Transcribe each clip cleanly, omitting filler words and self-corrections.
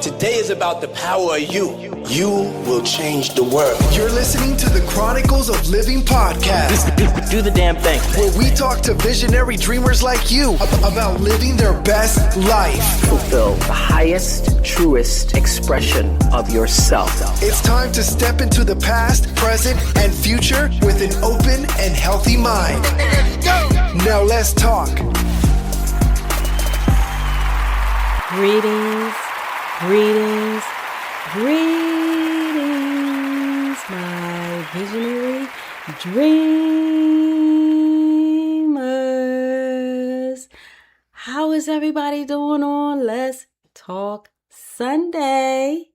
Today is about the power of you. You will change the world. You're listening to the Chronicles of Livin podcast. Do the damn thing. Where we talk to visionary dreamers like you about living their best life. Fulfill the highest, truest expression of yourself. It's time to step into the past, present, and future with an open and healthy mind. Let's go. Now let's talk. Greetings, greetings, greetings, my visionary dreamers. How is everybody doing on Let's Talk Sunday?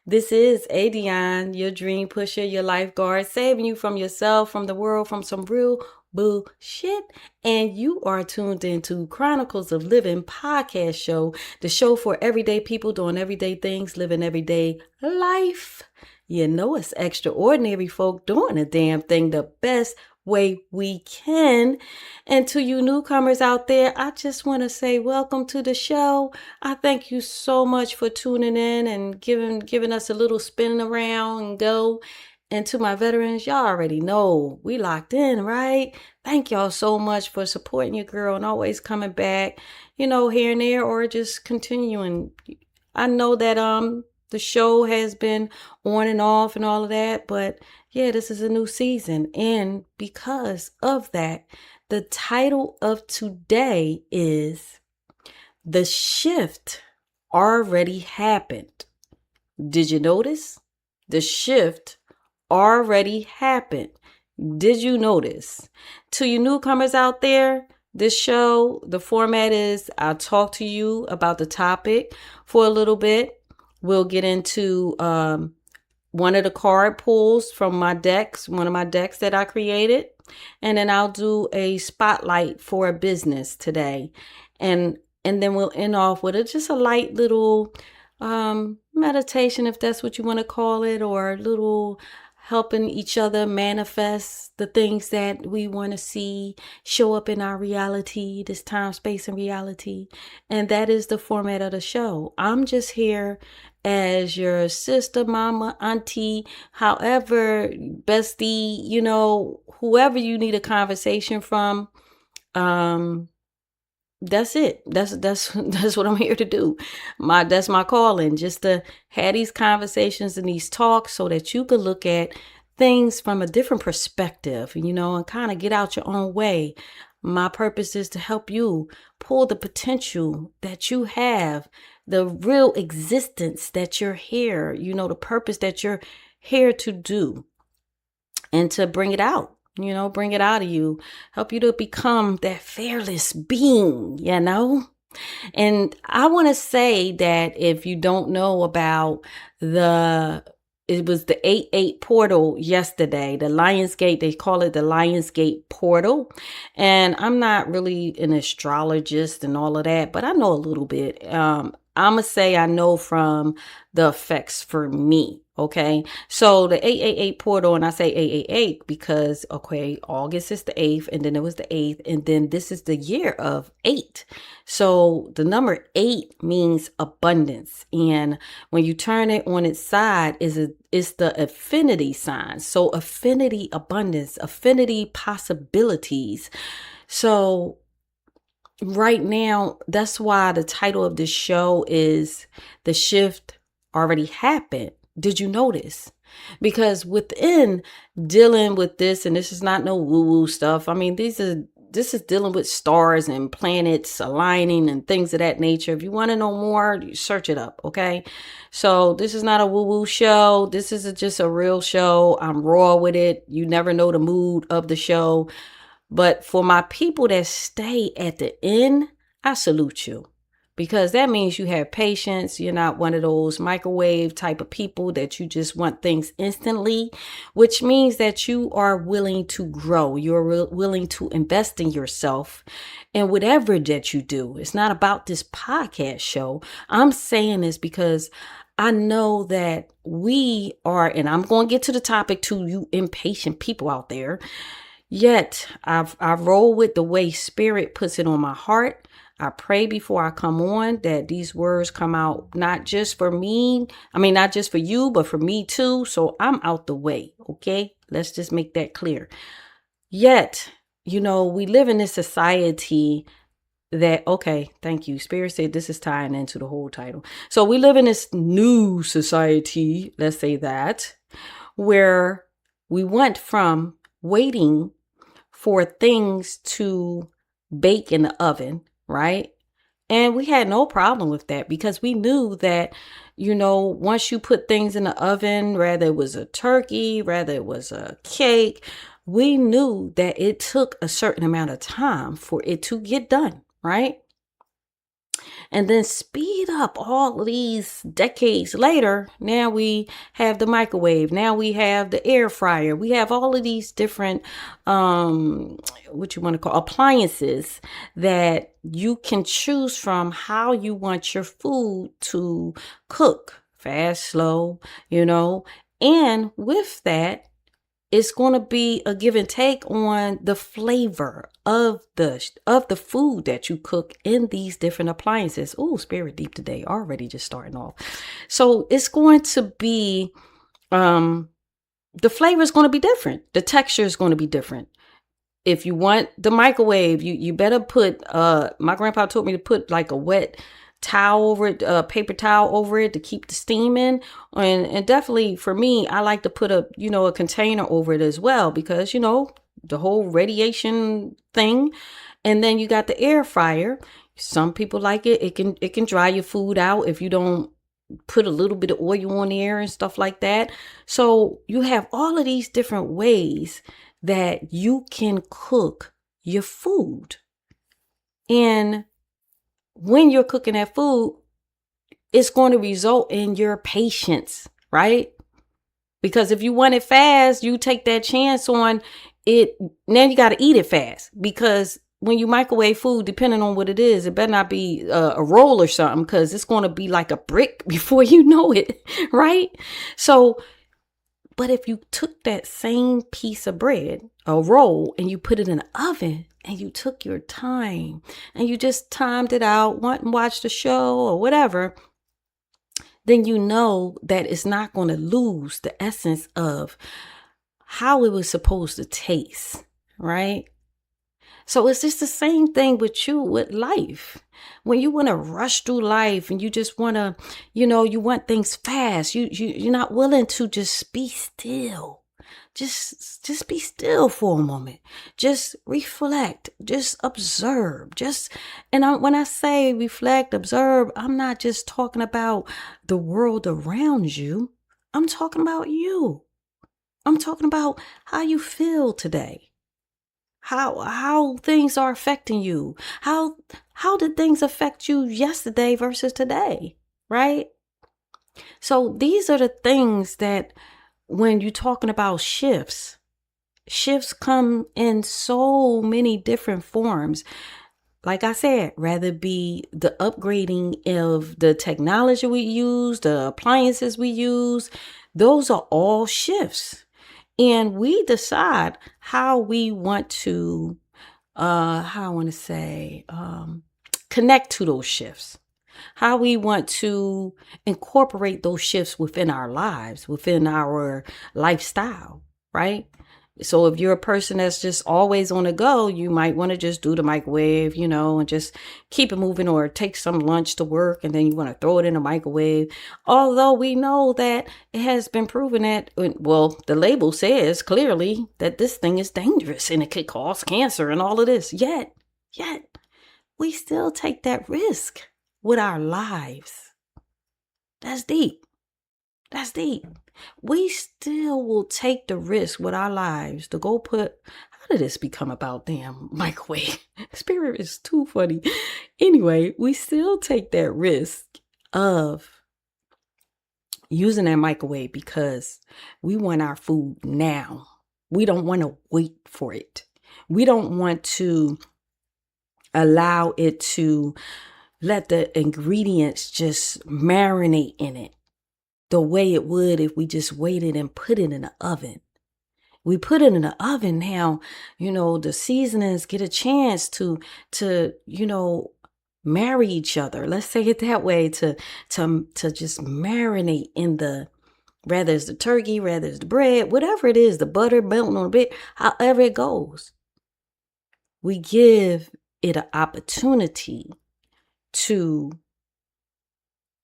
This is ADionne, your dream pusher, your lifeguard, saving you from yourself, from the world, from some real bullshit. And you are tuned into Chronicles of Livin podcast show, the show for everyday people doing everyday things, living everyday life. You know, it's extraordinary folk doing a damn thing the best way we can. And to you newcomers out there, I just want to say welcome to the show. I thank you so much for tuning in and giving us a little spin around and go. And to my veterans, y'all already know we locked in, right? Thank y'all so much for supporting your girl and always coming back, you know, here and there, or just continuing. I know that the show has been on and off and all of that, but yeah, this is a new season. And because of that, the title of today is The Shift Already Happened. Did you notice? The shift already happened. Did you notice? To you newcomers out there, this show, the format is I'll talk to you about the topic for a little bit. We'll get into one of the card pulls from my decks, one of my decks that I created. And then I'll do a spotlight for a business today. And then we'll end off with just a light little meditation, if that's what you want to call it, or a little helping each other manifest the things that we want to see show up in our reality, this time, space, and reality. And that is the format of the show. I'm just here as your sister, mama, auntie, however, bestie, you know, whoever you need a conversation from. That's it. That's what I'm here to do. That's my calling, just to have these conversations and these talks so that you can look at things from a different perspective, you know, and kind of get out your own way. My purpose is to help you pull the potential that you have, the real existence that you're here, you know, the purpose that you're here to do, and to bring it out. You know, bring it out of you, help you to become that fearless being, you know. And I want to say that if you don't know about it was the 8-8 portal yesterday, the Lionsgate, they call it the Lionsgate portal. And I'm not really an astrologist and all of that, but I know a little bit. I'm going to say I know from the effects for me. Okay, so the 888 portal, and I say 888 because, okay, August is the 8th, and then it was the 8th, and then this is the year of 8. So the number 8 means abundance. And when you turn it on its side, it's the affinity sign. So affinity, abundance, affinity, possibilities. So right now, that's why the title of this show is The Shift Already Happened. Did you notice? Because within dealing with this, and this is not no woo-woo stuff. I mean, this is dealing with stars and planets aligning and things of that nature. If you want to know more, you search it up, okay? So this is not a woo-woo show. This is just a real show. I'm raw with it. You never know the mood of the show. But for my people that stay at the end, I salute you. Because that means you have patience. You're not one of those microwave type of people that you just want things instantly, which means that you are willing to grow. You're willing to invest in yourself and whatever that you do. It's not about this podcast show. I'm saying this because I know that we are, and I'm going to get to the topic to you impatient people out there. Yet I roll with the way spirit puts it on my heart. I pray before I come on that these words come out, not just for me. I mean, not just for you, but for me too. So I'm out the way. Okay. Let's just make that clear. Yet, we live in this society that, okay, thank you. Spirit said this is tying into the whole title. So we live in this new society, let's say that, where we went from waiting for things to bake in the oven, right? And we had no problem with that because we knew that, once you put things in the oven, whether it was a turkey, whether it was a cake, we knew that it took a certain amount of time for it to get done, right? And then speed up all of these decades later. Now we have the microwave. Now we have the air fryer. We have all of these different, what you want to call appliances that you can choose from how you want your food to cook, fast, slow, and with that, it's going to be a give and take on the flavor of the food that you cook in these different appliances. Oh, spirit deep today, already just starting off. So it's going to be, the flavor is going to be different. The texture is going to be different. If you want the microwave, you better put, my grandpa told me to put like a wet towel over it, paper towel over it to keep the steam in. And definitely for me, I like to put a container over it as well, because, the whole radiation thing. And then you got the air fryer. Some people like it. It can dry your food out if you don't put a little bit of oil on there and stuff like that. So you have all of these different ways that you can cook your food. And when you're cooking that food, it's going to result in your patience, right? Because if you want it fast, you take that chance on it. Now you got to eat it fast, because when you microwave food, depending on what it is, it better not be a roll or something, because it's going to be like a brick before you know it, right? So, but if you took that same piece of bread, a roll, and you put it in the oven, and you took your time and you just timed it out, went and watched the show or whatever, then you know that it's not going to lose the essence of how it was supposed to taste, right? So it's just the same thing with life. When you want to rush through life and you just want to, you want things fast, you're not willing to just be still. Just be still for a moment. Just reflect. Just observe. When I say reflect, observe, I'm not just talking about the world around you. I'm talking about you. I'm talking about how you feel today. How things are affecting you. How did things affect you yesterday versus today, right? So these are the things that, when you're talking about shifts come in so many different forms. Like I said, rather be the upgrading of the technology we use, the appliances we use, those are all shifts. And we decide how we want to, connect to those shifts. How we want to incorporate those shifts within our lives, within our lifestyle, right? So if you're a person that's just always on the go, you might want to just do the microwave, and just keep it moving, or take some lunch to work and then you want to throw it in the microwave. Although we know that it has been proven that, well, the label says clearly that this thing is dangerous and it could cause cancer and all of this. Yet we still take that risk with our lives. That's deep. We still will take the risk with our lives to go put, how did this become about damn microwave? Spirit is too funny. Anyway, we still take that risk of using that microwave because we want our food now. We don't want to wait for it. We don't want to allow it to let the ingredients just marinate in it the way it would if we just waited and put it in the oven. We put it in the oven now, the seasonings get a chance to marry each other. Let's say it that way, to just marinate in the, rather it's the turkey, rather it's the bread, whatever it is, the butter melting on a bit, however it goes. We give it an opportunity to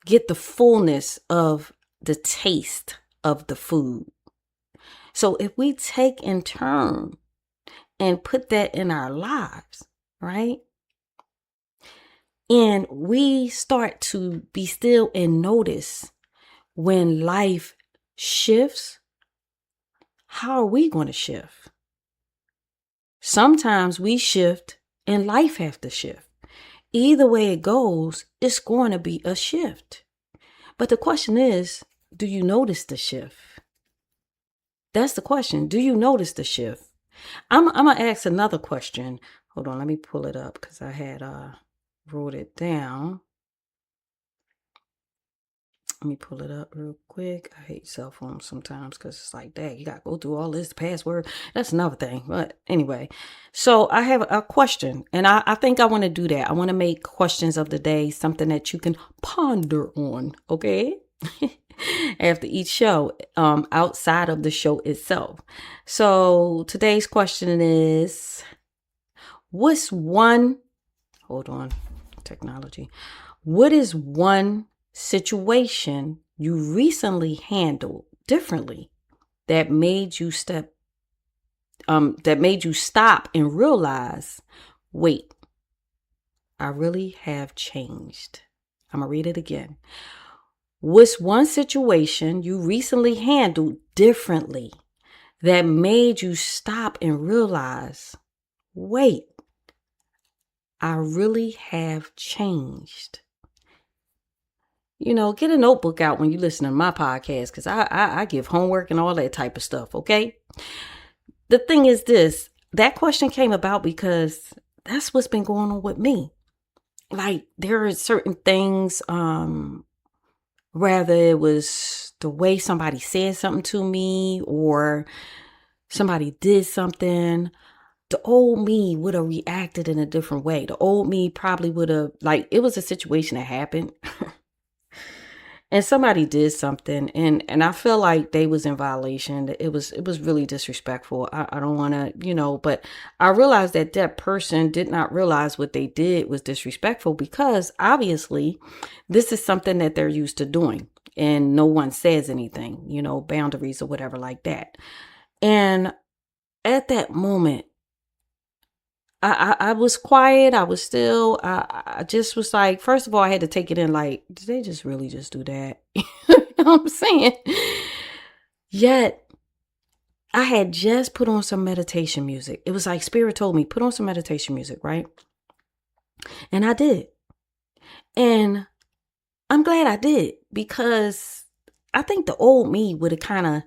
get the fullness of the taste of the food. So if we take in turn and put that in our lives, right? And we start to be still and notice when life shifts, how are we going to shift? Sometimes we shift and life has to shift. Either way it goes, it's going to be a shift. But the question is, do you notice the shift? That's the question. Do you notice the shift? I'm going to ask another question. Hold on, let me pull it up because I had wrote it down. Let me pull it up real quick. I hate cell phones sometimes because it's like, dang, you got to go through all this password. That's another thing. But anyway, so I have a question, and I think I want to do that. I want to make questions of the day something that you can ponder on, okay? After each show, outside of the show itself. So today's question is, what's one, hold on, technology. What is one situation you recently handled differently that made you stop and realize, wait, I really have changed? I'm gonna read it again. What's one situation you recently handled differently that made you stop and realize, wait, I really have changed? You know, get a notebook out when you listen to my podcast, because I give homework and all that type of stuff, okay? The thing is this, that question came about because that's what's been going on with me. Like, there are certain things, whether it was the way somebody said something to me or somebody did something, the old me would have reacted in a different way. The old me probably would have, like, it was a situation that happened. And somebody did something, and I feel like they was in violation. It was really disrespectful. I don't want to, but I realized that that person did not realize what they did was disrespectful, because obviously this is something that they're used to doing and no one says anything, boundaries or whatever like that. And at that moment, I was quiet. I was still, I just was like, first of all, I had to take it in like, did they just really just do that? You know what I'm saying? Yet, I had just put on some meditation music. It was like Spirit told me, put on some meditation music, right? And I did. And I'm glad I did, because I think the old me would have kind of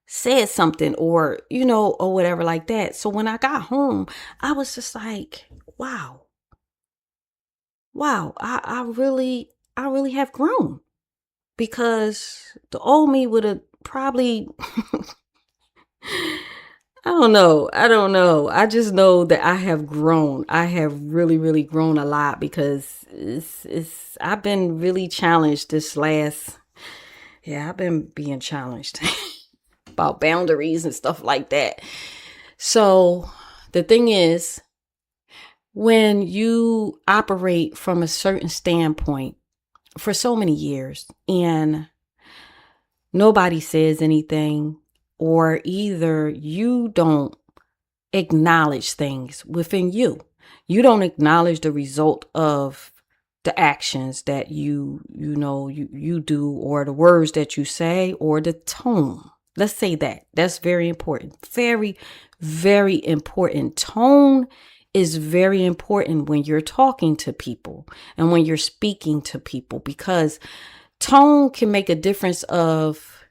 said something or whatever like that. So when I got home, I was just like, wow, I really have grown, because the old me would have probably, I don't know. I just know that I have grown. I have really, really grown a lot, because I've been really challenged I've been being challenged about boundaries and stuff like that. So the thing is, when you operate from a certain standpoint for so many years and nobody says anything, or either you don't acknowledge things within you, you don't acknowledge the result of the actions that you do, or the words that you say, or the tone. Let's say that. That's very important. Very, very important. Tone is very important when you're talking to people and when you're speaking to people, because tone can make a difference of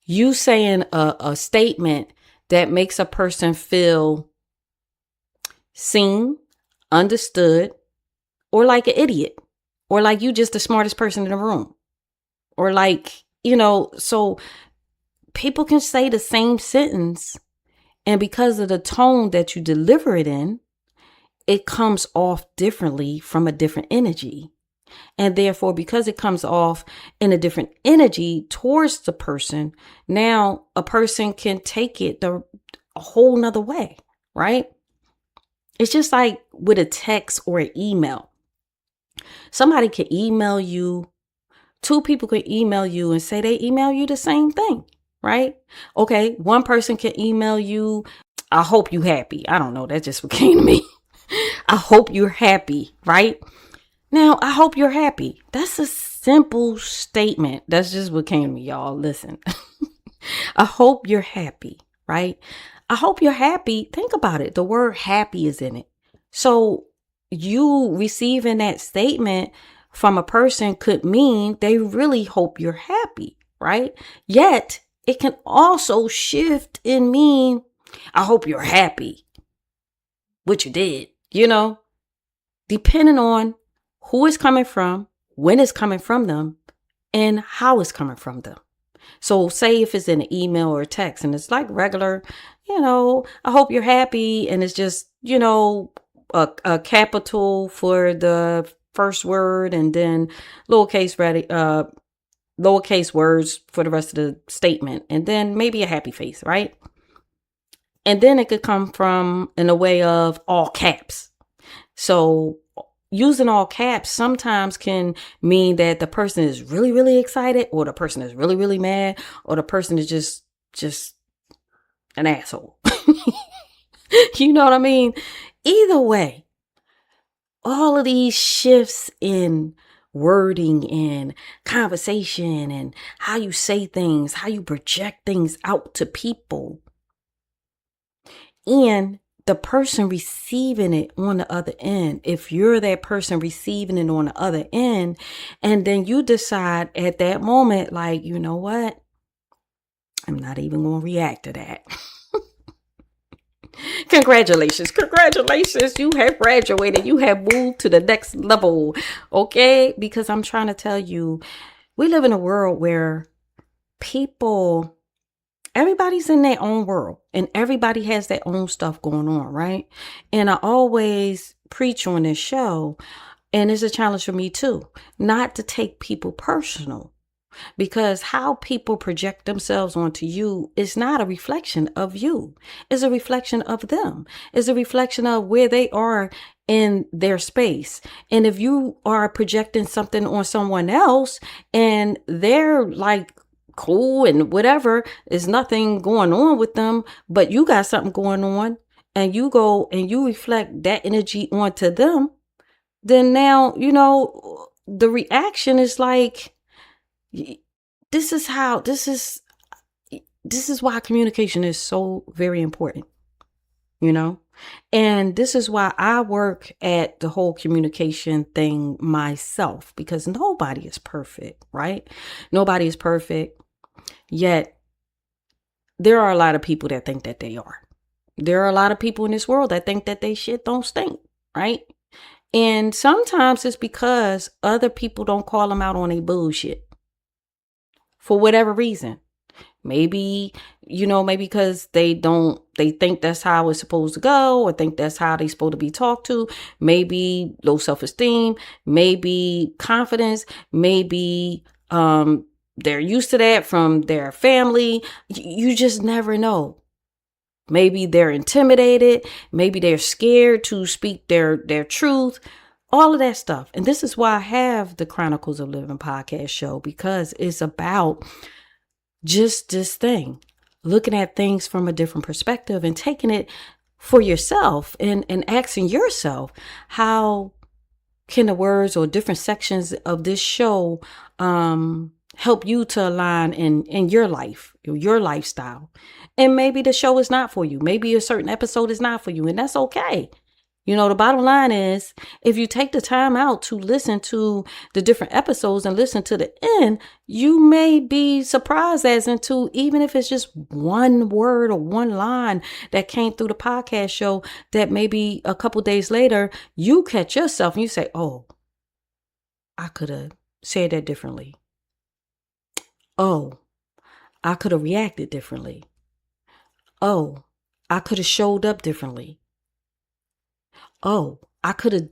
you saying a statement that makes a person feel seen, understood, or like an idiot, or like you just the smartest person in the room. Or like, so people can say the same sentence, and because of the tone that you deliver it in, it comes off differently from a different energy. And therefore, because it comes off in a different energy towards the person, now a person can take it a whole nother way, right? It's just like with a text or an email. Somebody can email you. Two people can email you and say they email you the same thing, right? Okay, one person can email you, I hope you happy. I don't know, that just what came to me. I hope you're happy, right? Now, I hope you're happy. That's a simple statement. That's just what came to me, y'all. Listen, I hope you're happy, right? I hope you're happy. Think about it. The word happy is in it. So you receiving that statement from a person could mean they really hope you're happy, right? Yet it can also shift and mean, I hope you're happy, what you did, depending on who it's coming from, when it's coming from them, and how it's coming from them. So say if it's in an email or a text and it's like regular, I hope you're happy. And it's just, a capital for the first word and then lowercase words for the rest of the statement. And then maybe a happy face, right? And then it could come from in a way of all caps. So using all caps sometimes can mean that the person is really, really excited, or the person is really, really mad, or the person is just an asshole. You know what I mean? Either way, all of these shifts in wording and conversation and how you say things, how you project things out to people, and the person receiving it on the other end, if you're that person receiving it on the other end, and then you decide at that moment, like, you know what? I'm not even going to react to that. Congratulations. You have graduated. You have moved to the next level. Okay? Because I'm trying to tell you, we live in a world where everybody's in their own world and everybody has their own stuff going on, right? And I always preach on this show, and it's a challenge for me too, not to take people personal, because how people project themselves onto you is not a reflection of you. It's a reflection of them. It's a reflection of where they are in their space. And if you are projecting something on someone else and they're like cool and whatever, is nothing going on with them, but you got something going on, and you go and you reflect that energy onto them, then now, the reaction is like, this is why communication is so very important, and this is why I work at the whole communication thing myself, because nobody is perfect, right? Nobody is perfect. Yet there are a lot of people that think that they are. There are a lot of people in this world that think that they shit don't stink, right? And sometimes it's because other people don't call them out on a bullshit for whatever reason. Maybe, maybe because they think that's how it's supposed to go, or think that's how they're supposed to be talked to. Maybe low self-esteem, maybe confidence, maybe, they're used to that from their family. You just never know. Maybe they're intimidated. Maybe they're scared to speak their truth. All of that stuff. And this is why I have the Chronicles of Livin podcast show, because it's about just this thing, looking at things from a different perspective and taking it for yourself and asking yourself, how can the words or different sections of this show help you to align in your life, your lifestyle? And maybe the show is not for you. Maybe a certain episode is not for you, and that's okay. The bottom line is, if you take the time out to listen to the different episodes and listen to the end, you may be surprised as into, even if it's just one word or one line that came through the podcast show, that maybe a couple days later, you catch yourself and you say, oh, I could have said that differently. Oh, I could have reacted differently. Oh, I could have showed up differently. oh, I could have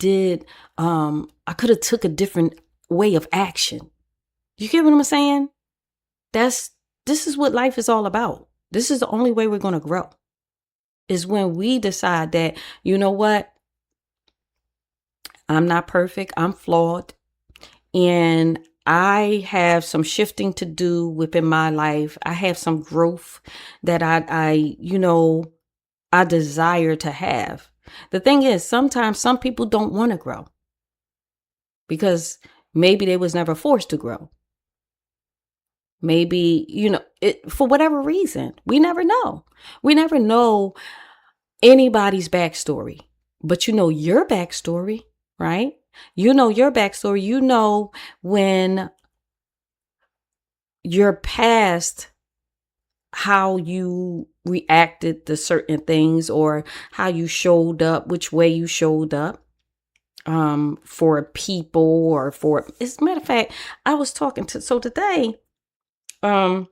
took a different way of action. You get what I'm saying? This is what life is all about. This is the only way we're going to grow, is when we decide that, you know what? I'm not perfect. I'm flawed. And I have some shifting to do within my life. I have some growth that I desire to have. The thing is, sometimes some people don't want to grow because maybe they was never forced to grow. Maybe, for whatever reason, we never know. We never know anybody's backstory, but you know your backstory, right? You know your backstory. You know when your past, how you reacted to certain things or how you showed up, which way you showed up for people or for, as a matter of fact, I was talking to, so today, and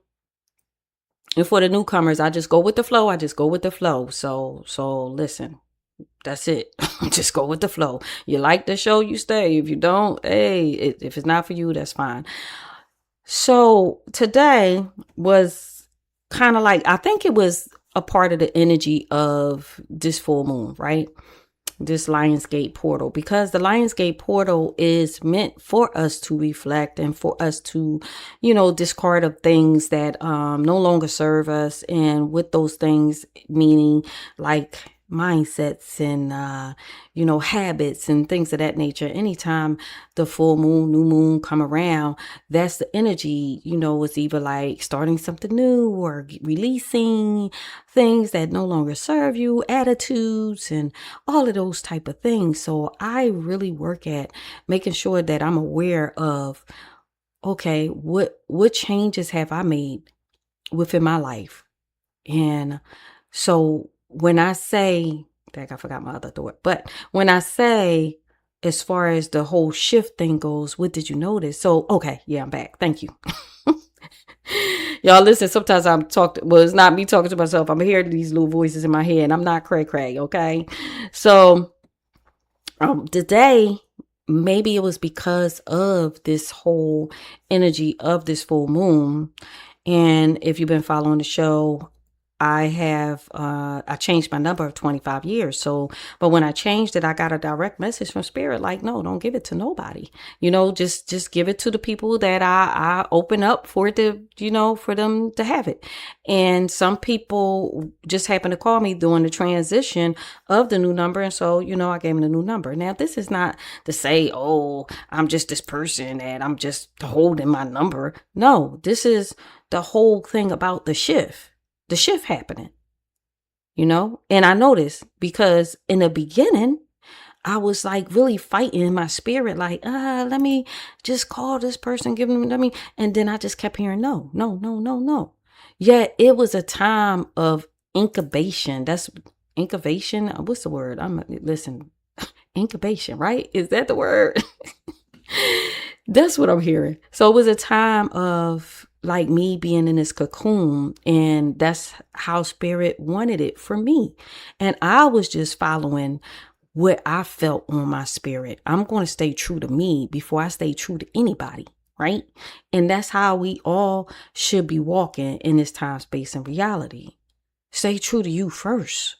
for the newcomers, I just go with the flow. So listen, that's it. Just go with the flow. You like the show, you stay. If you don't, hey, if it's not for you, that's fine. So today was kind of like, I think it was a part of the energy of this full moon, right? This Lionsgate portal, because the Lionsgate portal is meant for us to reflect and for us to, discard of things that no longer serve us. And with those things, meaning like mindsets and, habits and things of that nature. Anytime the full moon, new moon come around, that's the energy, it's either like starting something new or releasing things that no longer serve you, attitudes and all of those type of things. So I really work at making sure that I'm aware of, okay, what changes have I made within my life? And so when I say, I forgot my other thought, but when I say, as far as the whole shift thing goes, what did you notice? So, okay, yeah, I'm back. Thank you. Y'all listen, sometimes it's not me talking to myself. I'm hearing these little voices in my head. I'm not cray, okay? So, today, maybe it was because of this whole energy of this full moon. And if you've been following the show, I changed my number of 25 years. So, but when I changed it, I got a direct message from Spirit, like, no, don't give it to nobody. Just give it to the people that I open up for it to, for them to have it. And some people just happened to call me during the transition of the new number. And so, I gave them the new number. Now, this is not to say, oh, I'm just this person and I'm just holding my number. No, this is the whole thing about the shift happening, and I noticed because in the beginning, I was like really fighting in my spirit, like, let me just call this person, give them, and then I just kept hearing, no. Yet it was a time of incubation. That's incubation. What's the word? Incubation, right? Is that the word? That's what I'm hearing. So it was a time of like me being in this cocoon, and that's how Spirit wanted it for me. And I was just following what I felt on my spirit. I'm going to stay true to me before I stay true to anybody, right? And that's how we all should be walking in this time, space, and reality. Stay true to you first,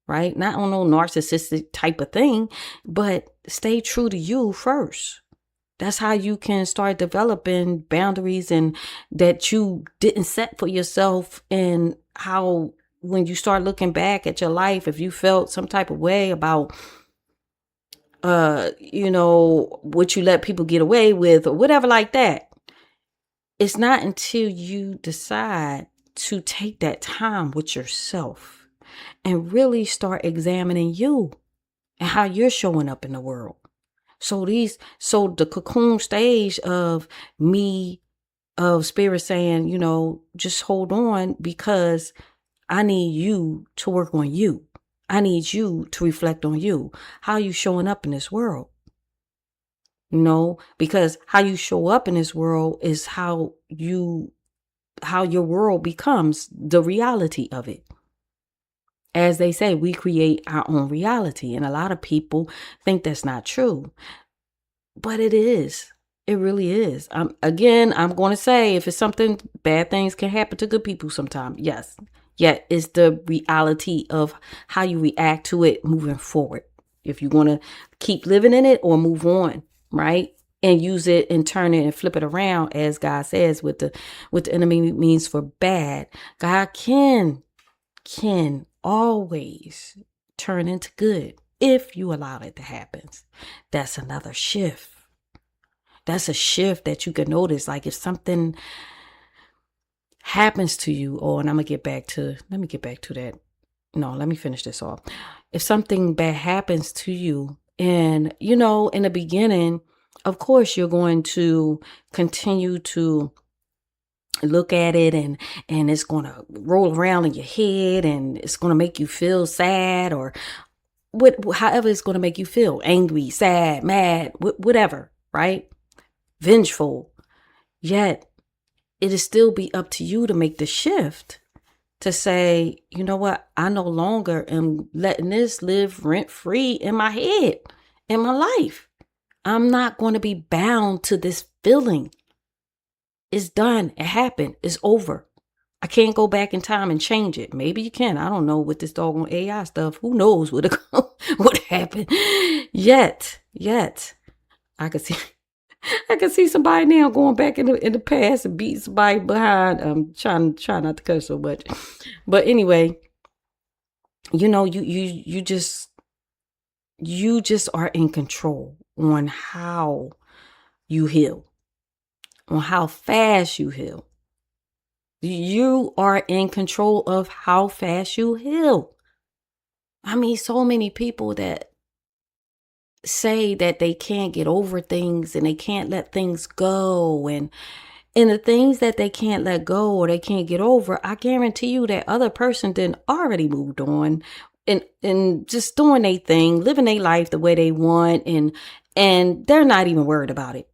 right? Not on no narcissistic type of thing, but stay true to you first. That's how you can start developing boundaries and that you didn't set for yourself. And how, when you start looking back at your life, if you felt some type of way about, what you let people get away with or whatever like that, it's not until you decide to take that time with yourself and really start examining you and how you're showing up in the world. So the cocoon stage of me, of Spirit saying, just hold on, because I need you to work on you. I need you to reflect on you. How you showing up in this world? Because how you show up in this world is how your world becomes the reality of it. As they say, we create our own reality. And a lot of people think that's not true. But it is. It really is. Again, I'm going to say, if it's something, bad things can happen to good people sometimes. Yes. Yet it's the reality of how you react to it moving forward. If you want to keep living in it or move on, right? And use it and turn it and flip it around, as God says, with the enemy means for bad. God can always turn into good if you allow it to happen. That's another shift. That's a shift that you can notice. Like if something happens to you, and let me get back to that. No, let me finish this off. If something bad happens to you, and in the beginning, of course, you're going to continue to look at it and it's going to roll around in your head and it's going to make you feel sad or however it's going to make you feel, angry, sad, mad, whatever, right? Vengeful. Yet it'll still be up to you to make the shift to say, you know what? I no longer am letting this live rent free in my head, in my life. I'm not going to be bound to this feeling. It's done. It happened. It's over. I can't go back in time and change it. Maybe you can. I don't know with this doggone AI stuff. Who knows what happened? Yet I could see somebody now going back in the past and beating somebody behind. I'm trying not to cuss so much, but anyway, you just are in control on how you heal, on how fast you heal. You are in control of how fast you heal. I mean, so many people that say that they can't get over things and they can't let things go, and the things that they can't let go or they can't get over, I guarantee you that other person then already moved on and just doing their thing, living their life the way they want, and they're not even worried about it.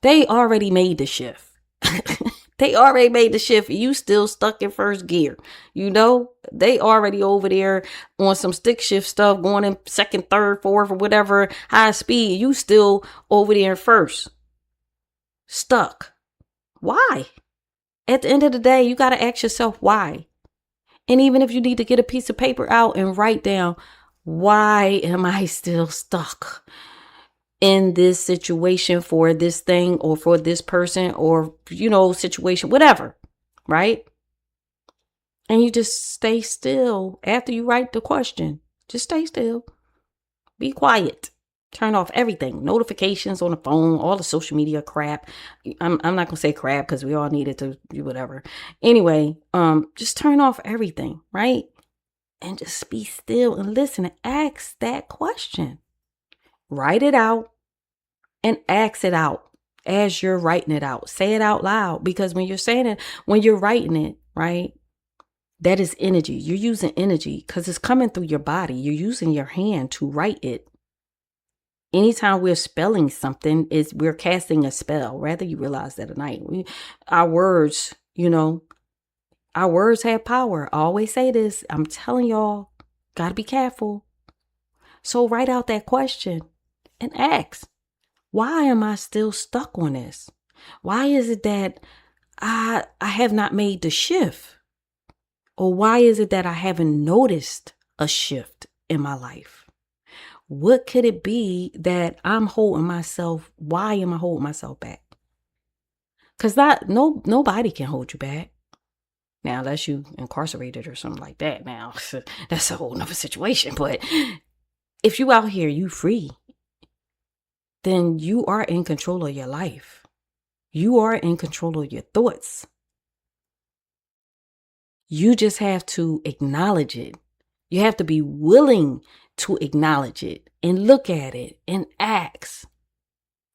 They already made the shift. They already made the shift. You still stuck in first gear. They already over there on some stick shift stuff, going in second, third, fourth, or whatever, high speed. You still over there in first. Stuck. Why? At the end of the day, you got to ask yourself why. And even if you need to get a piece of paper out and write down, why am I still stuck in this situation for this thing or for this person or, situation, whatever, right? And you just stay still after you write the question. Just stay still. Be quiet. Turn off everything. Notifications on the phone, all the social media crap. I'm not going to say crap because we all need it to do whatever. Anyway, just turn off everything, right? And just be still and listen and ask that question. Write it out and ask it out as you're writing it out. Say it out loud, because when you're saying it, when you're writing it, right, that is energy. You're using energy because it's coming through your body. You're using your hand to write it. Anytime we're spelling something, we're casting a spell. Whether you realize that or not. Our words, our words have power. I always say this. I'm telling y'all, got to be careful. So write out that question and ask, why am I still stuck on this? Why is it that I have not made the shift? Or why is it that I haven't noticed a shift in my life? What could it be that I'm holding myself? Why am I holding myself back? Because nobody can hold you back. Now, unless you incarcerated or something like that. Now, that's a whole nother situation. But if you out here, you free, then you are in control of your life. You are in control of your thoughts. You just have to acknowledge it. You have to be willing to acknowledge it and look at it and ask,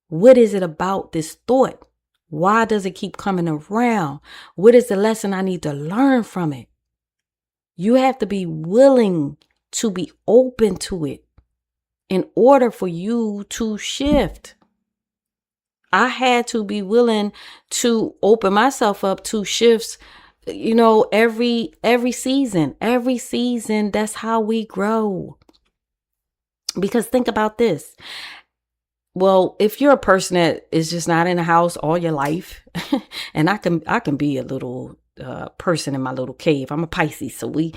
what is it about this thought? Why does it keep coming around? What is the lesson I need to learn from it? You have to be willing to be open to it in order for you to shift. I had to be willing to open myself up to shifts every season, that's how we grow. Because think about this. Well, if you're a person that is just not in the house all your life, and I can be a little person in my little cave. I'm a Pisces, so we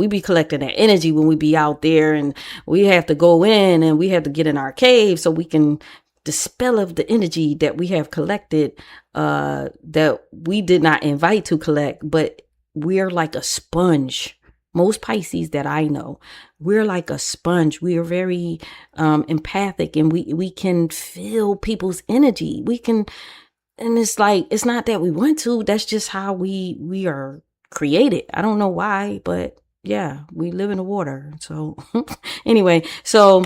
be collecting that energy when we be out there, and we have to go in and we have to get in our cave so we can dispel of the energy that we have collected, that we did not invite to collect, but we're like a sponge. Most Pisces that I know, we're like a sponge. We are very empathic, and we can feel people's energy. We can, and it's like, it's not that we want to, that's just how we are created. I don't know why, but yeah, we live in the water. So anyway, so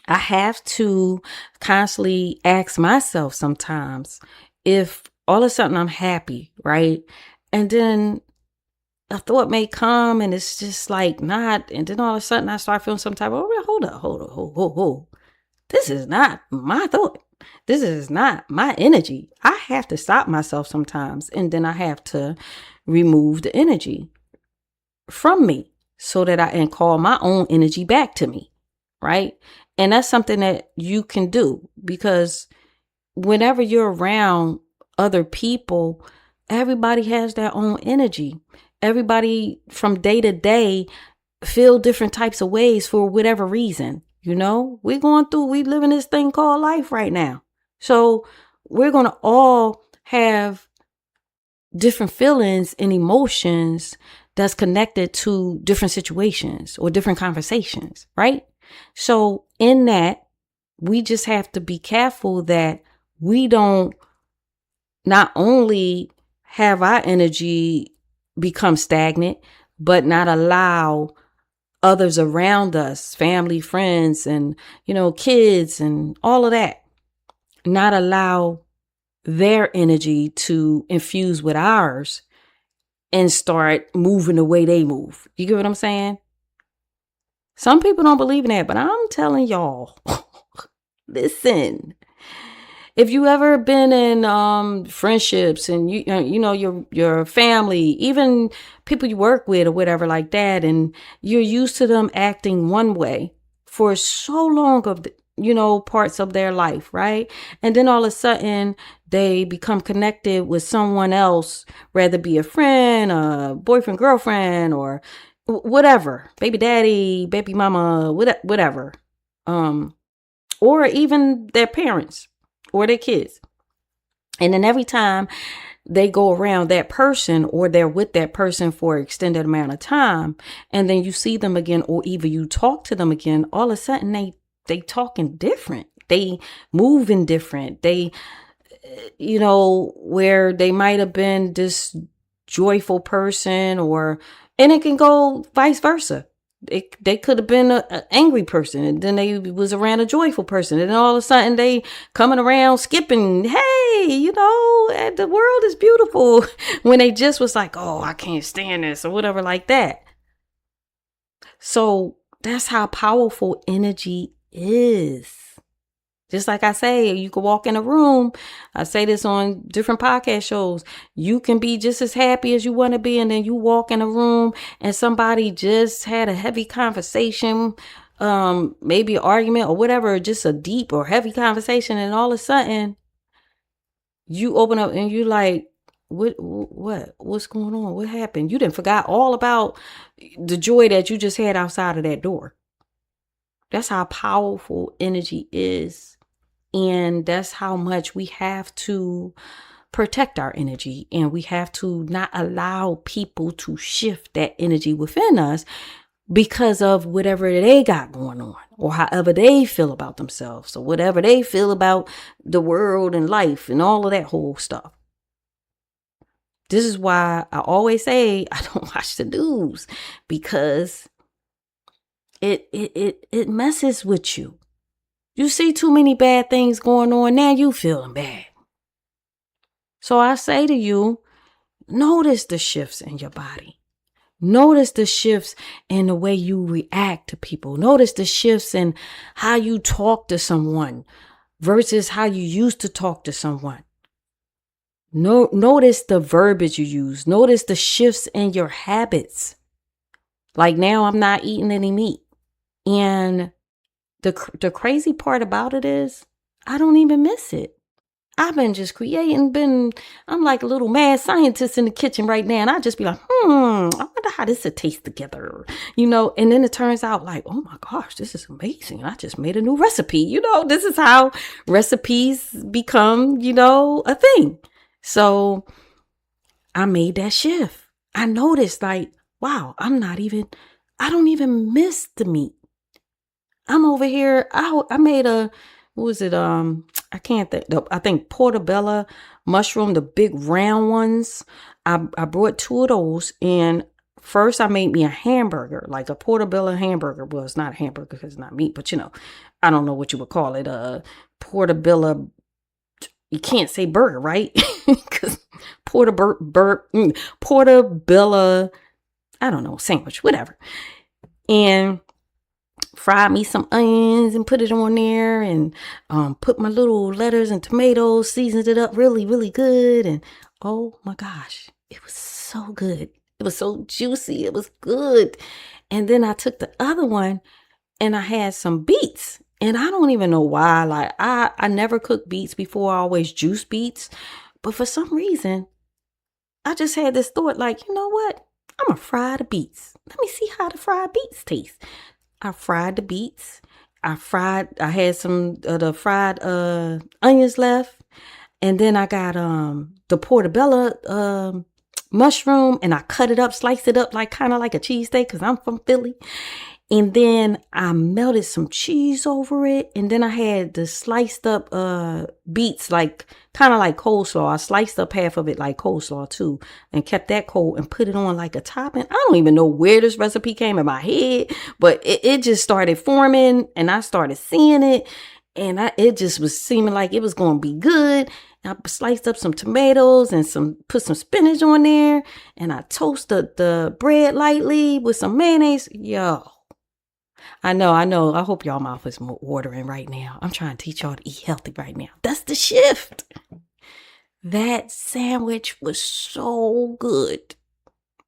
I have to constantly ask myself sometimes if all of a sudden I'm happy, right? And then a thought may come and it's just like not, and then all of a sudden I start feeling some type of, hold up. This is not my thought. This is not my energy. I have to stop myself sometimes, and then I have to remove the energy from me so that I can call my own energy back to me, right? And that's something that you can do, because whenever you're around other people, everybody has their own energy. Everybody from day to day feel different types of ways for whatever reason. We live in this thing called life right now. So we're going to all have different feelings and emotions that's connected to different situations or different conversations, right? So in that, we just have to be careful that we don't not only have our energy become stagnant, but not allow others around us, family, friends, and, kids and all of that, not allow their energy to infuse with ours and start moving the way they move. You get what I'm saying? Some people don't believe in that, but I'm telling y'all, listen. If you ever been in friendships and your family, even people you work with or whatever like that, and you're used to them acting one way for so long of parts of their life, right? And then all of a sudden they become connected with someone else, whether it be a friend, a boyfriend, girlfriend, or whatever, baby daddy, baby mama, whatever, or even their parents or their kids. And then every time they go around that person, or they're with that person for an extended amount of time, and then you see them again, or even you talk to them again, all of a sudden they talking different. They moving different. They, where they might have been this joyful person, and it can go vice versa. They could have been an angry person, and then they was around a joyful person, and then all of a sudden they coming around skipping, hey, the world is beautiful, when they just was like, oh, I can't stand this, or whatever like that. So that's how powerful energy is. Just like I say, you can walk in a room. I say this on different podcast shows. You can be just as happy as you want to be, and then you walk in a room and somebody just had a heavy conversation, maybe an argument or whatever, just a deep or heavy conversation, and all of a sudden you open up and you like, what's going on? What happened? You didn't forgot all about the joy that you just had outside of that door. That's how powerful energy is. And that's how much we have to protect our energy. And we have to not allow people to shift that energy within us because of whatever they got going on, or however they feel about themselves, or whatever they feel about the world and life and all of that whole stuff. This is why I always say I don't watch the news, because it messes with you. You see too many bad things going on, now you feeling bad. So I say to you, notice the shifts in your body. Notice the shifts in the way you react to people. Notice the shifts in how you talk to someone versus how you used to talk to someone. Notice the verbiage you use. Notice the shifts in your habits. Like now I'm not eating any meat. And the crazy part about it is I don't even miss it. I've been just I'm like a little mad scientist in the kitchen right now. And I just be like, I wonder how this would taste together, and then it turns out like, oh my gosh, this is amazing. I just made a new recipe. This is how recipes become, a thing. So I made that shift. I noticed like, wow, I don't even miss the meat. I'm over here. I made what was it? I can't think. I think portobello mushroom, the big round ones. I brought 2 of those, and first I made me a hamburger, like a portobello hamburger. Well, it's not a hamburger because it's not meat, but I don't know what you would call it. Portobello. You can't say burger, right? Because portobello. I don't know, sandwich, whatever, and fried me some onions and put it on there, and put my little lettuce and tomatoes, seasoned it up really, really good. And oh my gosh, it was so good. It was so juicy. It was good. And then I took the other one and I had some beets. And I don't even know why. Like I never cooked beets before. I always juice beets. But for some reason, I just had this thought like, you know what? I'm going to fry the beets. Let me see how the fried beets taste. I fried the beets. I had some of the fried onions left. And then I got the portobello mushroom, and I cut it up, sliced it up like kind of like a cheesesteak because I'm from Philly. And then I melted some cheese over it. And then I had the sliced up beets, like kind of like coleslaw. I sliced up half of it like coleslaw too, and kept that cold and put it on like a topping. I don't even know where this recipe came in my head, but it just started forming, and I started seeing it, and it just was seeming like it was going to be good. I sliced up some tomatoes and put some spinach on there, and I toasted the bread lightly with some mayonnaise. Yo. I know. I hope y'all mouth is watering right now. I'm trying to teach y'all to eat healthy right now. That's the shift. That sandwich was so good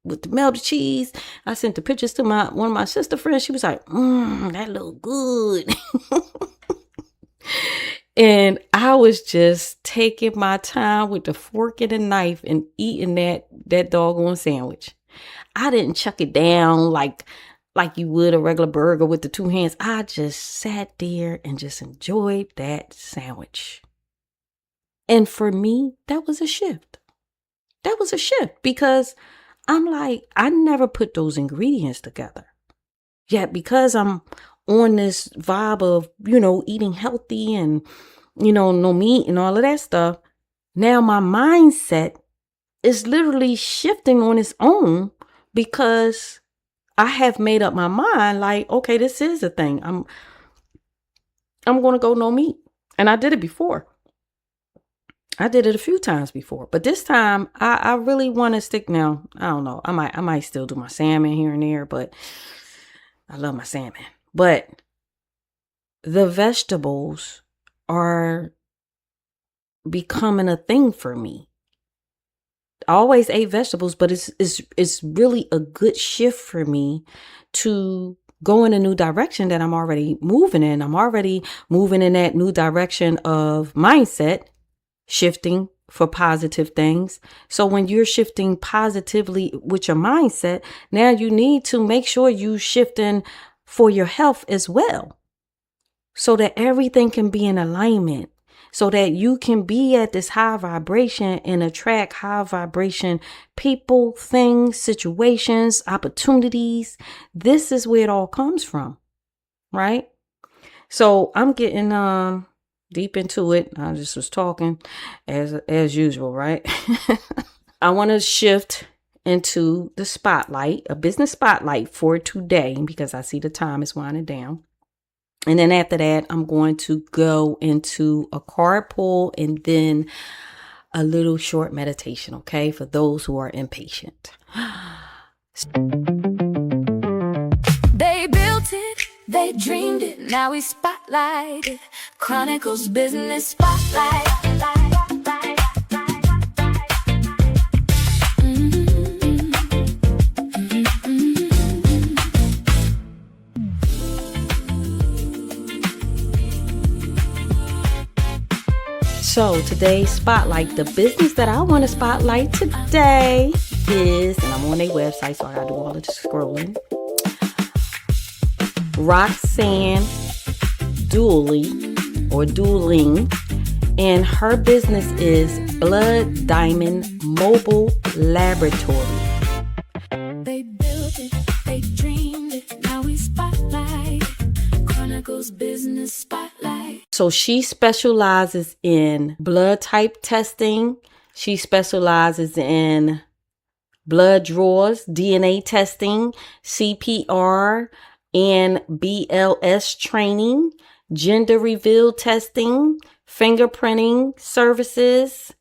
with the melted cheese. I sent the pictures to one of my sister friends. She was like, that look good. And I was just taking my time with the fork and the knife and eating that doggone sandwich. I didn't chuck it down like you would a regular burger with the 2 hands. I just sat there and just enjoyed that sandwich. And for me, that was a shift. That was a shift because I'm like, I never put those ingredients together. Yet because I'm on this vibe of, eating healthy and, no meat and all of that stuff, now my mindset is literally shifting on its own because I have made up my mind like, okay, this is a thing. I'm going to go no meat. And I did it before. I did it a few times before. But this time I really want to stick now. I don't know. I might still do my salmon here and there, but I love my salmon. But the vegetables are becoming a thing for me. I always ate vegetables, but it's really a good shift for me to go in a new direction that I'm already moving in. I'm already moving in that new direction of mindset, shifting for positive things. So when you're shifting positively with your mindset, now you need to make sure you shifting for your health as well, so that everything can be in alignment. So that you can be at this high vibration and attract high vibration people, things, situations, opportunities. This is where it all comes from, right? So I'm getting deep into it. I just was talking as usual, right? I want to shift into the spotlight, a business spotlight for today, because I see the time is winding down. And then after that, I'm going to go into a card pull and then a little short meditation, okay, for those who are impatient. They built it, they dreamed it, now we spotlight it. Chronicles Business Spotlight. So today's spotlight, the business that I want to spotlight today is, and I'm on their website, so I gotta do all of the scrolling. Roxann Dooling, and her business is Blood Diamond Mobile Laboratory. They built it, they dreamed it, now we spotlight. Chronicles Business Spotlight. So she specializes in blood type testing. She specializes in blood draws, DNA testing, CPR, and BLS training, gender reveal testing, fingerprinting services.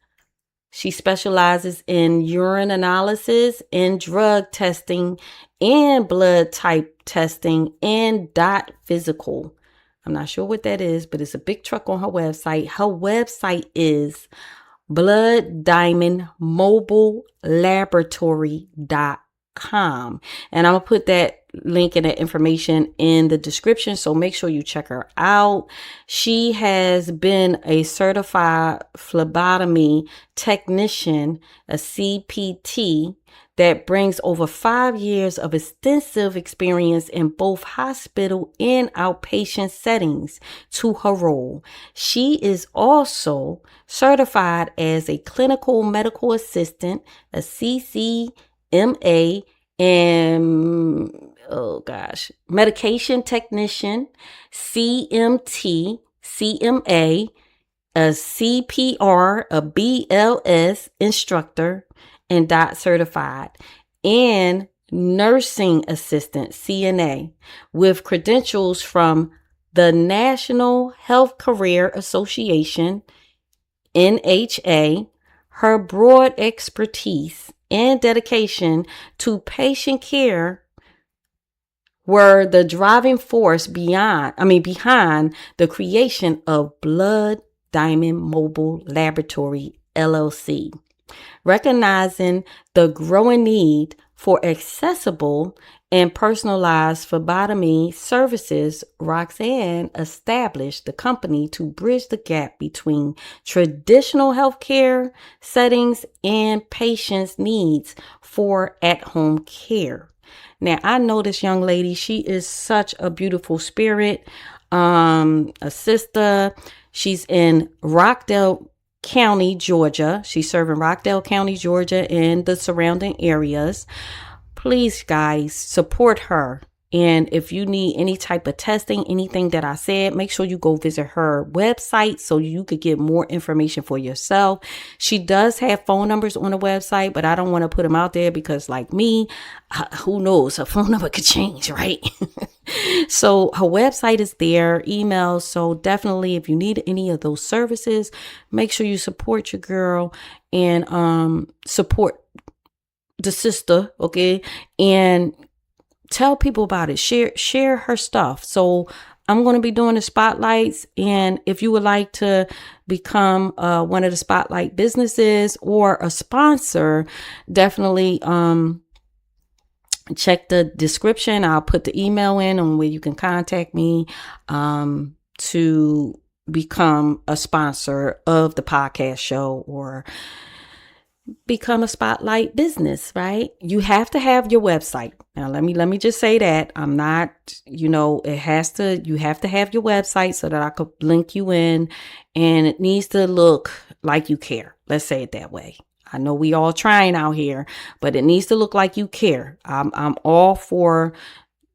She specializes in urine analysis and drug testing and blood type testing and dot physical. I'm not sure what that is, but it's a big truck on her website. Her website is blooddiamondmobilelaboratory.com. And I'm going to put that link and that information in the description, so make sure you check her out. She has been a certified phlebotomy technician, a CPT, that brings over 5 years of extensive experience in both hospital and outpatient settings to her role. She is also certified as a clinical medical assistant, a CCMA, and medication technician, CMT, CMA, a CPR, a BLS instructor, and DOT certified, and nursing assistant, CNA, with credentials from the National Health Career Association, NHA. Her broad expertise and dedication to patient care were the driving force behind the creation of Blood Diamond Mobile Laboratory, LLC. Recognizing the growing need for accessible and personalized phlebotomy services, Roxann established the company to bridge the gap between traditional healthcare settings and patients' needs for at-home care. Now, I know this young lady. She is such a beautiful spirit, a sister. She's in Rockdale County, Georgia. She's serving Rockdale County, Georgia, and the surrounding areas. Please, guys, support her. And if you need any type of testing, anything that I said, make sure you go visit her website so you could get more information for yourself. She does have phone numbers on the website, but I don't want to put them out there because, like me, who knows, her phone number could change, right? So her website is there, email. So definitely, if you need any of those services, make sure you support your girl and support the sister, okay? And tell people about it. Share her stuff. So I'm going to be doing the spotlights. And if you would like to become one of the spotlight businesses or a sponsor, definitely check the description. I'll put the email in on where you can contact me to become a sponsor of the podcast show or become a spotlight business, right? You have to have your website. Now, let me just say that I'm not, you have to have your website so that I could link you in, and it needs to look like you care. Let's say it that way. I know we all trying out here, but it needs to look like you care. I'm all for,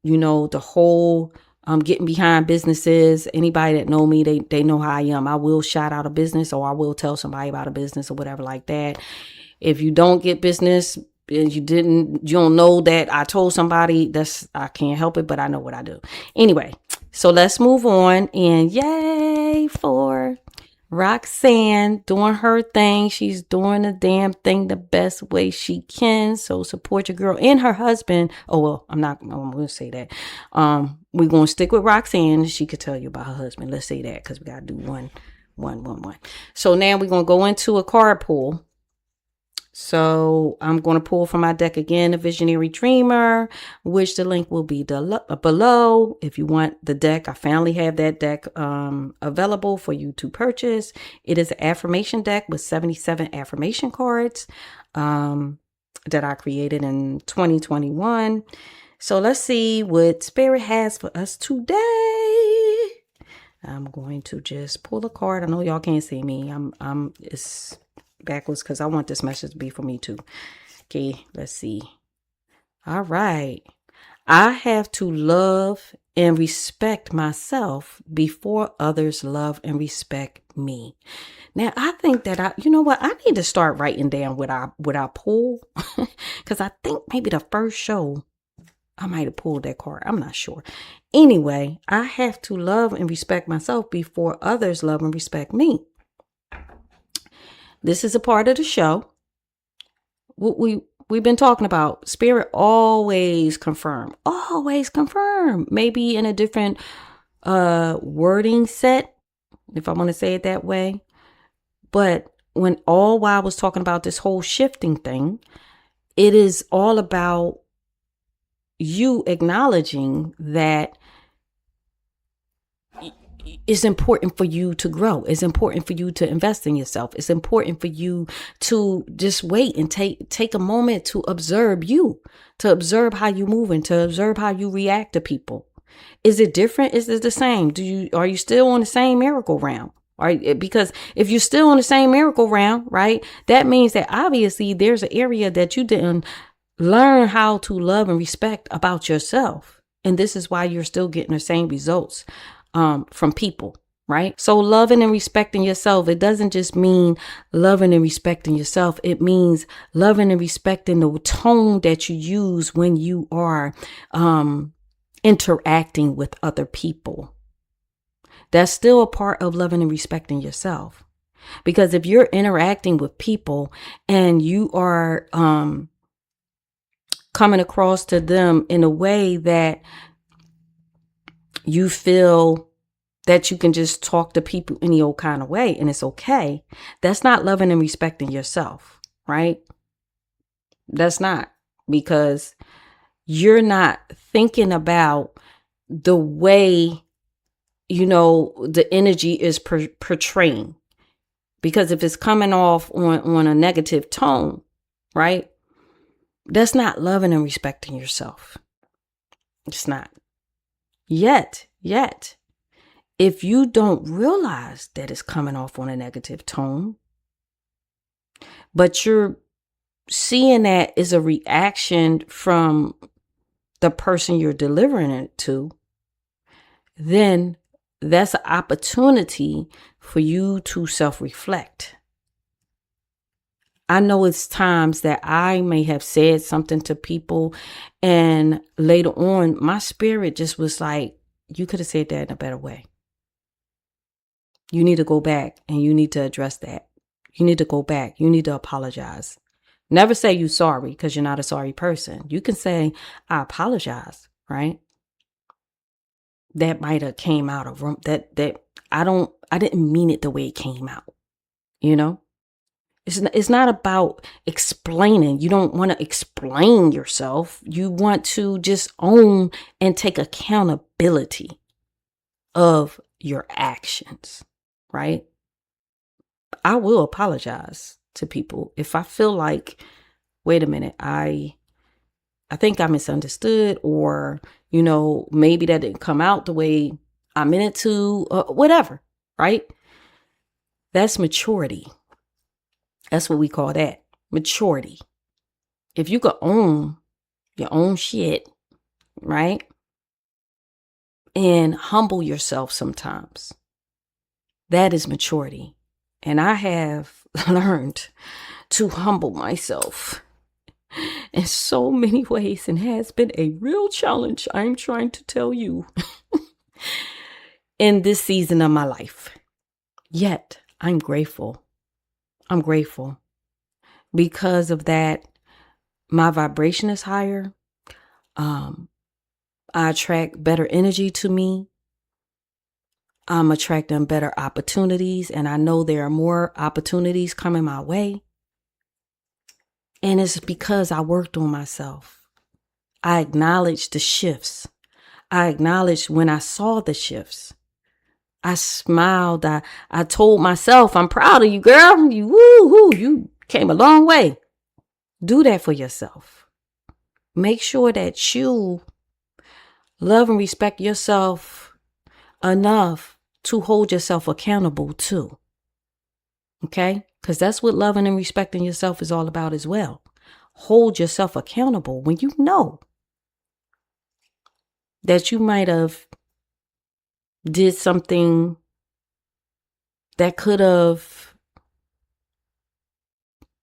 the whole getting behind businesses. Anybody that know me, they know how I am. I will shout out a business, or I will tell somebody about a business or whatever like that. If you don't get business and you don't know that I told somebody, I can't help it, but I know what I do. Anyway, so let's move on, and yay for Roxann doing her thing. She's doing the damn thing the best way she can. So support your girl and her husband. Oh, well, I'm going to say that. We're going to stick with Roxann. She could tell you about her husband. Let's say that, because we got to do one. So now we're going to go into a card pull. So I'm going to pull from my deck again, a Visionary Dreamer, which the link will be below. If you want the deck, I finally have that deck available for you to purchase. It is an affirmation deck with 77 affirmation cards that I created in 2021. So let's see what Spirit has for us today. I'm going to just pull a card. I know y'all can't see me. It's backwards because I want this message to be for me too. Okay, let's see. All right. I have to love and respect myself before others love and respect me. Now, I think that you know what? I need to start writing down what I pull because I think maybe the first show I might have pulled that card. I'm not sure. Anyway, I have to love and respect myself before others love and respect me. This is a part of the show. We've been talking about Spirit always confirm. Maybe in a different wording set, if I want to say it that way. But while I was talking about this whole shifting thing, it is all about you acknowledging that it's important for you to grow. It's important for you to invest in yourself. It's important for you to just wait and take a moment to observe you, to observe how you move and to observe how you react to people. Is it different? Is it the same? Are you still on the same merry-go-round? Because if you're still on the same merry-go-round, right, that means that obviously there's an area that you didn't learn how to love and respect about yourself. And this is why you're still getting the same results from people, right? So loving and respecting yourself, it doesn't just mean loving and respecting yourself. It means loving and respecting the tone that you use when you are interacting with other people. That's still a part of loving and respecting yourself. Because if you're interacting with people and you are coming across to them in a way that you feel that you can just talk to people any old kind of way and it's okay, that's not loving and respecting yourself, right? That's not, because you're not thinking about the way, the energy is portraying. Because if it's coming off on a negative tone, right? That's not loving and respecting yourself. It's not. Yet, if you don't realize that it's coming off on a negative tone, but you're seeing that as a reaction from the person you're delivering it to, then that's an opportunity for you to self-reflect. I know it's times that I may have said something to people and later on my spirit just was like, you could have said that in a better way. You need to go back and you need to address that. You need to go back. You need to apologize. Never say you're sorry because you're not a sorry person. You can say, I apologize, right? That might have came out of that I didn't mean it the way it came out, It's not about explaining. You don't want to explain yourself. You want to just own and take accountability of your actions, right? I will apologize to people if I feel like, wait a minute, I think I misunderstood, or, maybe that didn't come out the way I meant it to, whatever, right? That's maturity. That's what we call that. Maturity. If you could own your own shit, right? And humble yourself sometimes. That is maturity. And I have learned to humble myself in so many ways, and has been a real challenge, I'm trying to tell you, in this season of my life. Yet, I'm grateful. I'm grateful. Because of that, my vibration is higher. I attract better energy to me. I'm attracting better opportunities, and I know there are more opportunities coming my way. And it's because I worked on myself. I acknowledged the shifts. I acknowledged when I saw the shifts. I smiled. I told myself, I'm proud of you, girl. You came a long way. Do that for yourself. Make sure that you love and respect yourself enough to hold yourself accountable too. Okay? Because that's what loving and respecting yourself is all about as well. Hold yourself accountable when you know that you might have did something that could have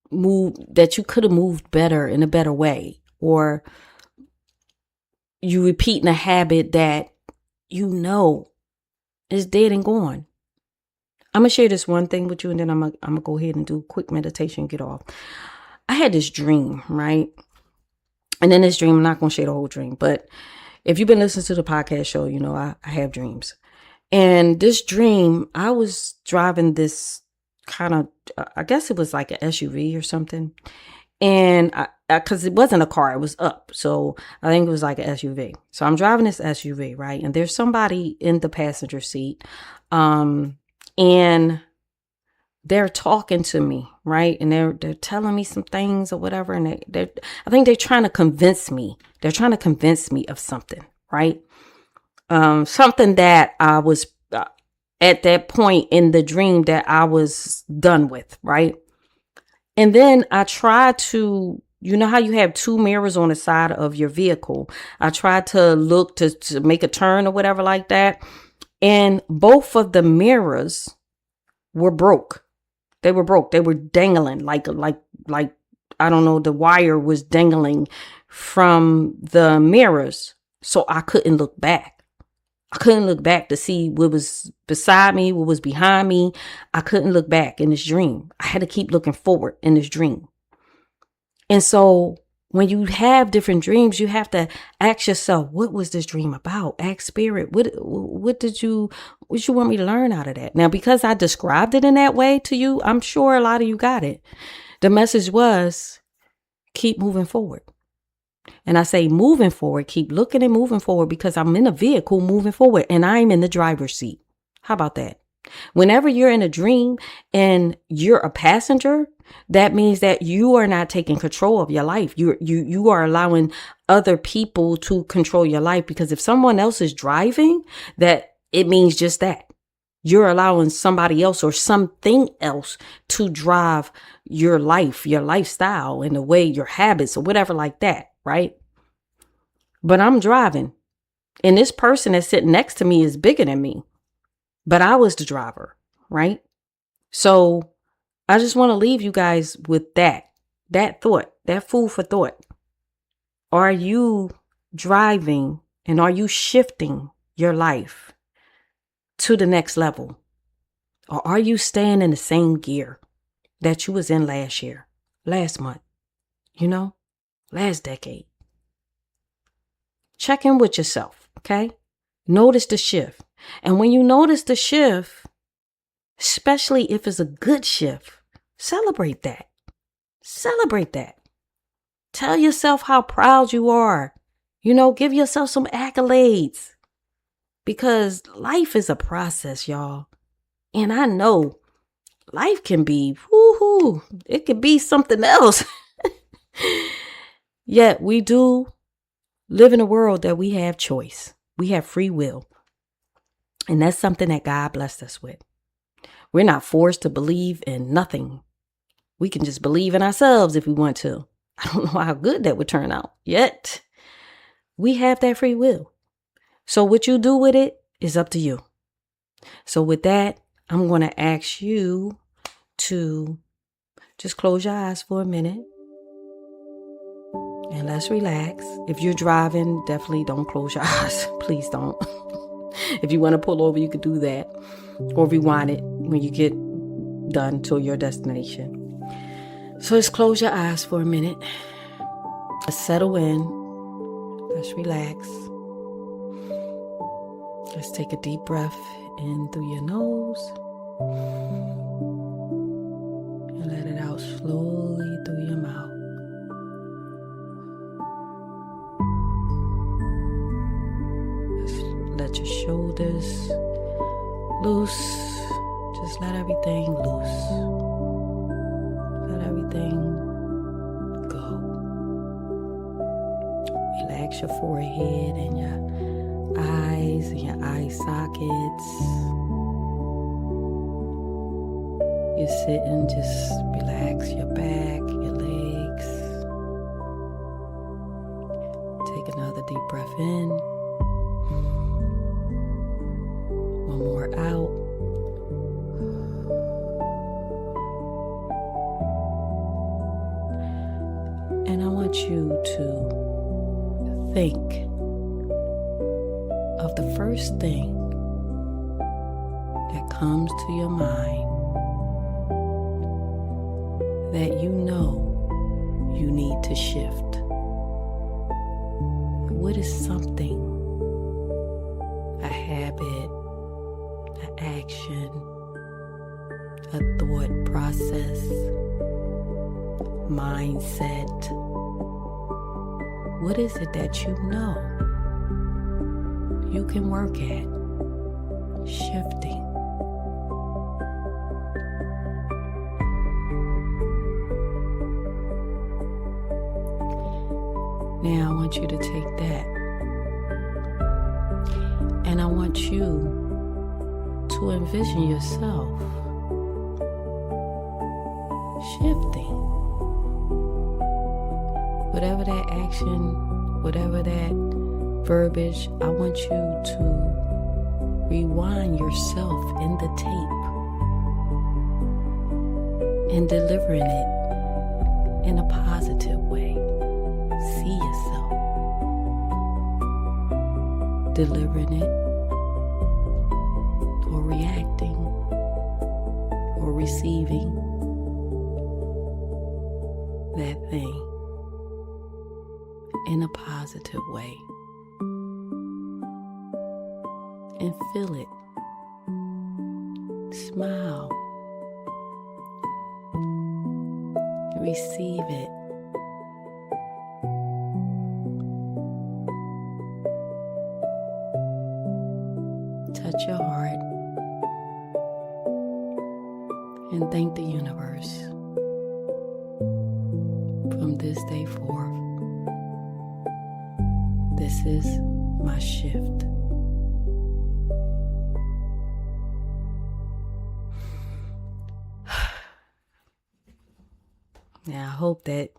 moved better in a better way, or you repeating a habit that you know is dead and gone. I'm going to share this one thing with you, and then I'm going to go ahead and do a quick meditation and get off. I had this dream, right? And in this dream, I'm not going to share the whole dream, but if you've been listening to the podcast show, you know I have dreams. And this dream, I was driving this kind of, I guess it was like an SUV or something. And because it wasn't a car, it was up. So I think it was like an SUV. So I'm driving this SUV, right? And there's somebody in the passenger seat. And they're talking to me, right? And they're telling me some things or whatever. And I think they're trying to convince me. They're trying to convince me of something, right? Something that I was at that point in the dream that I was done with, right? And then I tried to, you know how you have two mirrors on the side of your vehicle. I tried to look to make a turn or whatever like that. And both of the mirrors were broke. They were broke. They were dangling like I don't know, the wire was dangling from the mirrors. So I couldn't look back. I couldn't look back to see what was beside me, what was behind me. I couldn't look back in this dream. I had to keep looking forward in this dream. And so when you have different dreams, you have to ask yourself, what was this dream about? Ask spirit, what did you want me to learn out of that? Now, because I described it in that way to you, I'm sure a lot of you got it. The message was, keep moving forward. And I say moving forward, keep looking and moving forward, because I'm in a vehicle moving forward and I'm in the driver's seat. How about that? Whenever you're in a dream and you're a passenger, that means that you are not taking control of your life. You are allowing other people to control your life, because if someone else is driving, that it means just that. You're allowing somebody else or something else to drive your life, your lifestyle, in the way, your habits or whatever like that, right? But I'm driving, and this person that's sitting next to me is bigger than me, but I was the driver, right? So I just want to leave you guys with that thought, that food for thought. Are you driving and are you shifting your life to the next level? Or are you staying in the same gear that you was in last year, last month, last decade? Check in with yourself, okay? Notice the shift. And when you notice the shift, especially if it's a good shift, celebrate that. Celebrate that. Tell yourself how proud you are. Give yourself some accolades. Because life is a process, y'all. And I know life can be, it could be something else. Yet we do live in a world that we have choice. We have free will. And that's something that God blessed us with. We're not forced to believe in nothing. We can just believe in ourselves if we want to. I don't know how good that would turn out. Yet we have that free will. So what you do with it is up to you. So with that, I'm going to ask you to just close your eyes for a minute. And let's relax. If you're driving, definitely don't close your eyes. Please don't. If you want to pull over, you could do that. Or rewind it when you get done to your destination. So just close your eyes for a minute. Let's settle in. Let's relax. Let's take a deep breath in through your nose. And let it out slowly through your mouth. shoulders loose. Just let everything loose. Let everything go. Relax your forehead and your eyes and your eye sockets. You're sitting, just relax your back, your legs. Take another deep breath in. One more out. And I want you to think of the first thing that comes to your mind that you know you need to shift. What is something, a habit, an action, a thought process, mindset? What is it that you know you can work at shifting? Now I want you to take that and I want you to envision yourself shifting. Whatever that action, whatever that verbiage, I want you to rewind yourself in the tape and delivering it in a positive way. See yourself delivering it or reacting or receiving that thing in a positive way, and feel it. Smile. Receive it. Touch your heart and thank the universe from this day forth. This is my shift. Now, I hope that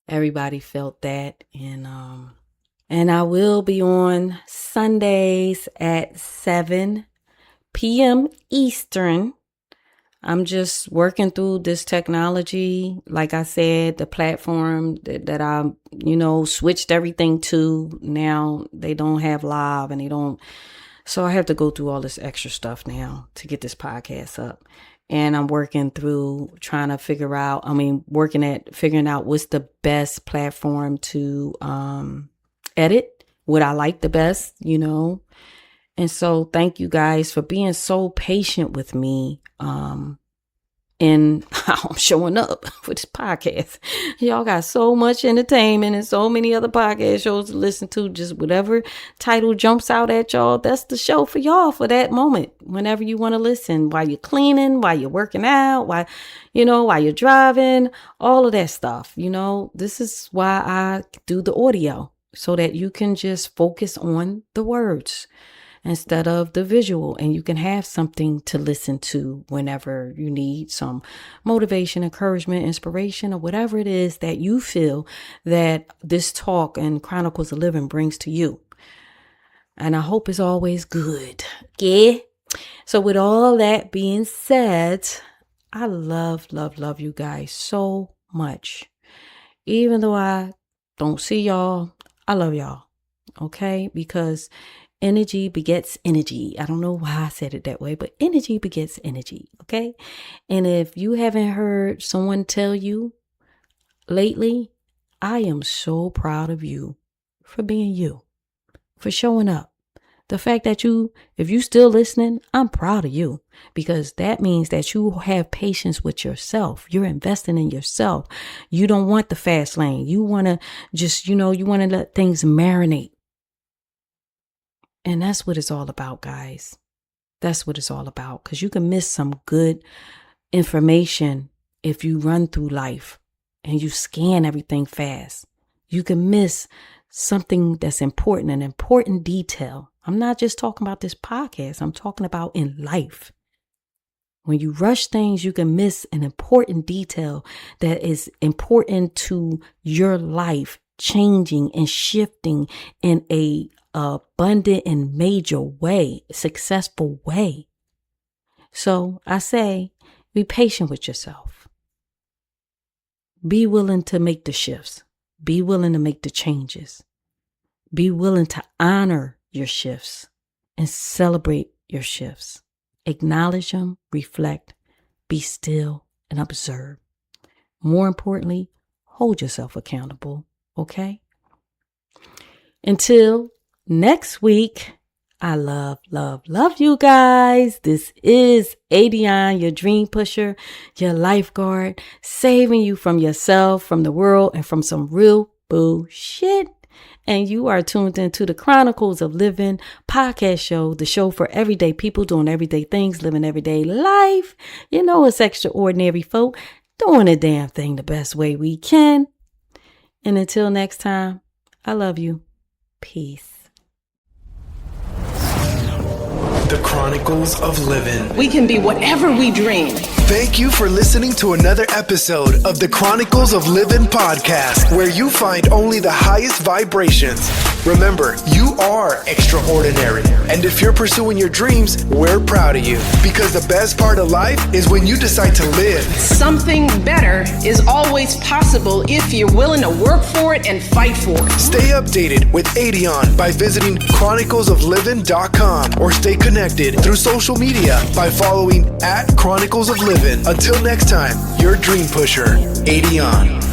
everybody felt that, and I will be on Sundays at 7 p.m. Eastern. I'm just working through this technology. Like I said, the platform that I, switched everything to. Now they don't have live and they don't. So I have to go through all this extra stuff now to get this podcast up. And I'm working through figuring out what's the best platform to edit, what I like the best, And so thank you guys for being so patient with me and how I'm showing up for this podcast. Y'all got so much entertainment and so many other podcast shows to listen to. Just whatever title jumps out at y'all, that's the show for y'all for that moment. Whenever you want to listen, while you're cleaning, while you're working out, while you're driving, all of that stuff. This is why I do the audio, so that you can just focus on the words instead of the visual, and you can have something to listen to whenever you need some motivation, encouragement, inspiration, or whatever it is that you feel that this talk and Chronicles of Livin brings to you. And I hope it's always good. Yeah. So with all that being said, I love you guys so much. Even though I don't see y'all, I love y'all. Okay? Because energy begets energy. I don't know why I said it that way, but energy begets energy. Okay. And if you haven't heard someone tell you lately, I am so proud of you for being you, for showing up. The fact that if you still listening, I'm proud of you, because that means that you have patience with yourself. You're investing in yourself. You don't want the fast lane. You want to just, you want to let things marinate. And that's what it's all about, guys. That's what it's all about. Because you can miss some good information if you run through life and you scan everything fast. You can miss something that's important, an important detail. I'm not just talking about this podcast. I'm talking about in life. When you rush things, you can miss an important detail that is important to your life changing and shifting in a abundant and major way, successful way. So I say, be patient with yourself. Be willing to make the shifts. Be willing to make the changes. Be willing to honor your shifts and celebrate your shifts. Acknowledge them, reflect, be still, and observe. More importantly, hold yourself accountable, okay? Until next week, I love you guys. This is ADionne, your dream pusher, your lifeguard, saving you from yourself, from the world, and from some real bullshit. And you are tuned into the Chronicles of Livin podcast show, the show for everyday people doing everyday things, living everyday life. You know, it's extraordinary folk doing a damn thing the best way we can. And until next time, I love you. Peace. The Chronicles of Livin. We can be whatever we dream. Thank you for listening to another episode of the Chronicles of Livin podcast, where you find only the highest vibrations. Remember, you are extraordinary. And if you're pursuing your dreams, we're proud of you. Because the best part of life is when you decide to live. Something better is always possible if you're willing to work for it and fight for it. Stay updated with ADionne by visiting chroniclesoflivin.com or stay connected through social media by following @Chronicles of Livin. Until next time, your dream pusher, ADionne.